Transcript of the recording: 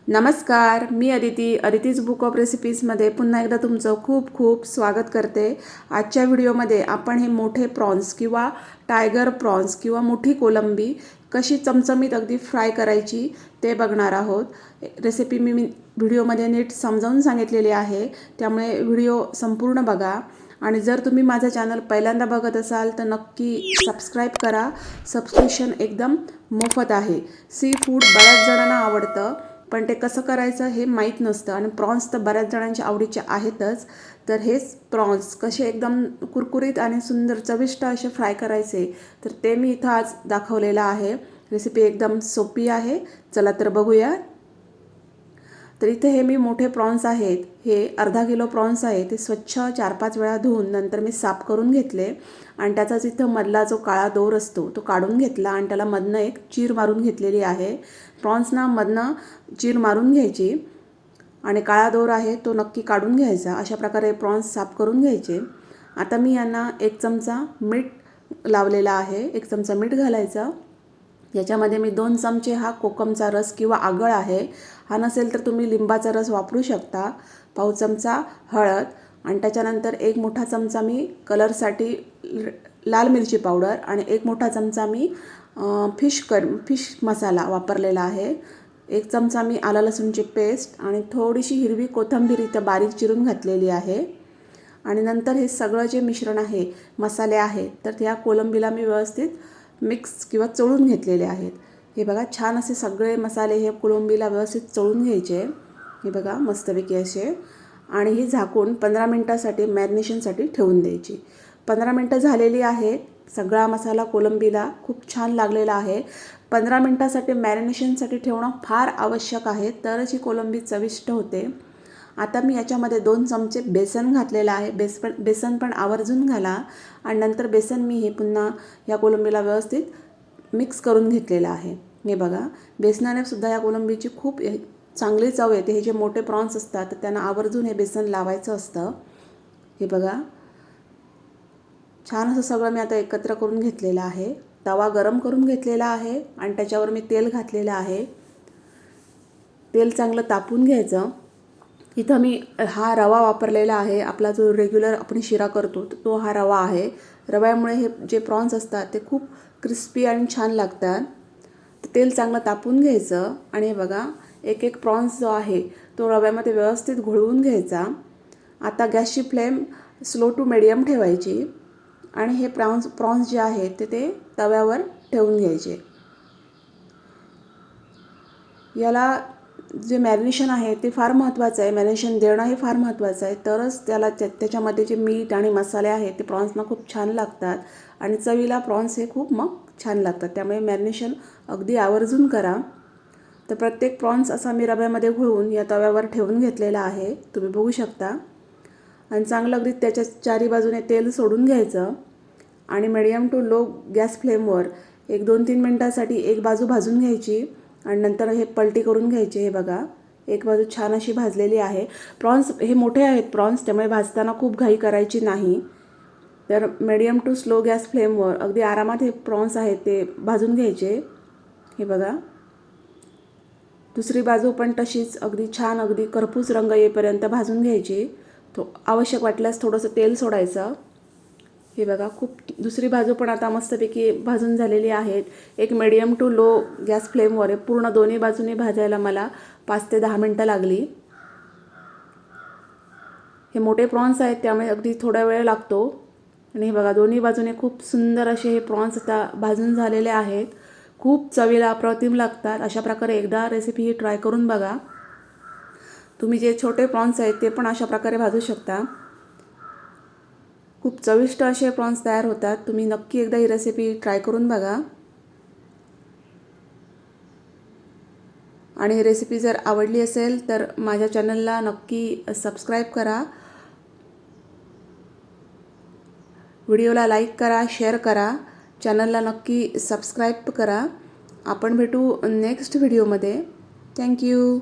नमस्कार, मी अदितीज book of रेसिपीजमध्ये पुन्हा एकदा तुमचं खूप खूप स्वागत करते। आजच्या व्हिडिओमध्ये आपण हे मोठे प्रॉन्स किंवा टायगर प्रॉन्स किंवा मोठी कोलंबी कशी चमचमीत अगदी फ्राय करायची ते बघणार आहोत। रेसिपी मी व्हिडिओमध्ये नीट समजावून सांगितलेली आहे, त्यामुळे व्हिडिओ संपूर्ण बघा। आणि जर तुम्ही माझा चॅनल पहिल्यांदा बघत असाल तर नक्की सबस्क्राईब करा। सबस्क्रिप्शन एकदम मोफत आहे। सी फूड बऱ्याच जणांना आवडतं, पण ते कसं करायचं हे माहीत नसतं आणि प्रॉन्स तर बऱ्याच जणांच्या आवडीचे आहेतच। तर हेच प्रॉन्स कसे एकदम कुरकुरीत आणि सुंदर चविष्ट असे फ्राय करायचे, तर ते मी इथं आज दाखवलेलं आहे। रेसिपी एकदम सोपी आहे, चला तर बघूया। तर इथे हे मी मोठे प्रॉन्स आहेत, हे अर्धा किलो प्रॉन्स आहे, ते स्वच्छ 4-5 वेळा धुवून नंतर मी साफ करून घेतले आणि त्याचाच इथं मधला जो काळा दोर असतो तो काढून घेतला आणि त्याला मधनं एक चीर मारून घेतलेली आहे। प्रॉन्सना मधनं चीर मारून घ्यायची आणि काळा दोर आहे तो नक्की काढून घ्यायचा। अशा प्रकारे प्रॉन्स साफ करून घ्यायचे। आता मी यांना 1 चमचा मीठ लावलेला आहे, 1 चमचा मीठ घालायचं। याच्यामध्ये मी 2 चमचे हा कोकमचा रस किंवा आगळ आहे, हा नसेल तर तुम्ही लिंबाचा रस वापरू शकता। पाव चमचा हळद आणि त्याच्यानंतर 1 मोठा चमचा मी कलरसाठी लाल मिरची पावडर आणि 1 मोठा चमचा मी फिश मसाला वापरलेला आहे। 1 चमचा मी आलं लसूणची पेस्ट आणि थोडीशी हिरवी कोथिंबीर इथं बारीक चिरून घातलेली आहे। आणि नंतर हे सगळं जे मिश्रण आहे, मसाले आहेत, तर त्या कोलंबीला मी व्यवस्थित मिक्स किंवा चोळून घेतलेले आहेत। हे बघा, छान असे सगळे मसाले हे कोलंबीला व्यवस्थित चोळून घ्यायचे। हे बघा मस्तपैकी असे, आणि ही झाकून 15 मिनिटासाठी मॅरिनेशनसाठी ठेवून द्यायची। 15 मिनिटं झालेली आहेत, सगळा मसाला कोलंबीला खूप छान लागलेला आहे। 15 मिनिटासाठी मॅरिनेशनसाठी ठेवणं फार आवश्यक आहे, तरच ही कोलंबी चविष्ट होते। आता मी याच्यामध्ये 2 चमचे बेसन घातलेलं आहे। बेसन पण आवर्जून घाला आणि नंतर बेसन मी हे पुन्हा या कोलंबीला व्यवस्थित मिक्स करून घेतलेलं आहे। हे बघा, बेसनाने सुद्धा या कोलंबीची खूप चांगली चव येते। हे जे मोठे प्रॉन्स असतात तर त्यांना आवर्जून हे बेसन लावायचं असतं। हे बघा, छान असं सगळं मी आता एकत्र करून घेतलेलं आहे। तवा गरम करून घेतलेला आहे आणि त्याच्यावर मी तेल घातलेलं आहे। तेल चांगलं तापून घ्यायचं। इथं मी हा रवा वापरलेला आहे, आपला जो रेग्युलर आपण शिरा करतो तो हा रवा आहे। रव्यामुळे हे जे प्रॉन्स असतात ते खूप क्रिस्पी आणि छान लागतात। तेल चांगलं तापून घ्यायचं आणि हे बघा, एक एक प्रॉन्स जो आहे तो रव्यामध्ये व्यवस्थित घोळवून घ्यायचा। आता गॅसची फ्लेम स्लो टू मीडियम ठेवायची आणि हे प्रॉन्स जे आहेत ते तव्यावर ठेवून घ्यायचे। याला जे मॅरिनेशन आहे ते फार महत्त्वाचं आहे, मॅरिनेशन देणं हे फार महत्त्वाचं आहे, तरच त्याला त्याच्यामध्ये जे मीठ आणि मसाले आहेत ते प्रॉन्सना खूप छान लागतात आणि चवीला प्रॉन्स हे खूप मग छान लागतात। त्यामुळे मॅरिनेशन अगदी आवर्जून करा। तर प्रत्येक प्रॉन्स असा मी रव्यामध्ये घोळवून या तव्यावर ठेवून घेतलेला आहे, तुम्ही बघू शकता। आणि चांगलं अगदी त्याच्या चारी बाजूने तेल सोडून घ्यायचं आणि मीडियम टू लो गॅस फ्लेमवर 1-2-3 मिनिटांसाठी एक बाजू भाजून घ्यायची आणि नंतर हे पलटी करून घ्यायचे। हे बघा, एक बाजू छान अशी भाजलेली आहे। प्रॉन्स हे मोठे आहेत प्रॉन्स, त्यामुळे भाजताना खूप घाई करायची नाही। तर मीडियम टू स्लो गॅस फ्लेमवर अगदी आरामात हे प्रॉन्स आहेत ते भाजून घ्यायचे। हे बघा, दुसरी बाजू पण तशीच अगदी छान अगदी करपूस रंग येईपर्यंत भाजून घ्यायची। तो आवश्यक वाटल्यास थोडंसं तेल सोडायचं। हे बघा, खूप दुसरी बाजू पण आता मस्तपैकी भाजून झालेली आहेत। एक मीडियम टू लो गॅस फ्लेमवर पूर्ण दोन्ही बाजूने भाजायला मला 5 ते 10 मिनिटं लागली। हे मोठे प्रॉन्स आहेत त्यामुळे अगदी थोडा वेळ लागतो। आणि हे बघा, दोन्ही बाजूने खूप सुंदर असे हे प्रॉन्स आता भाजून झालेले आहेत। खूप चवीला अप्रतिम लागतात। अशा प्रकारे एकदा रेसिपी ही ट्राय करून बघा। तुम्ही जे छोटे प्रॉन्स आहेत ते पण अशा प्रकारे भाजू शकता। खूप चविष्ट असे प्रॉन्स तयार होतात। तुम्ही नक्की एकदा ही रेसिपी ट्राय करून बघा। आणि ही रेसिपी जर आवडली असेल तर माझ्या चॅनलला नक्की सबस्क्राईब करा, व्हिडिओला लाईक करा, शेअर करा, चॅनलला नक्की सबस्क्राईब करा। आपण भेटू नेक्स्ट व्हिडिओमध्ये। थँक्यू।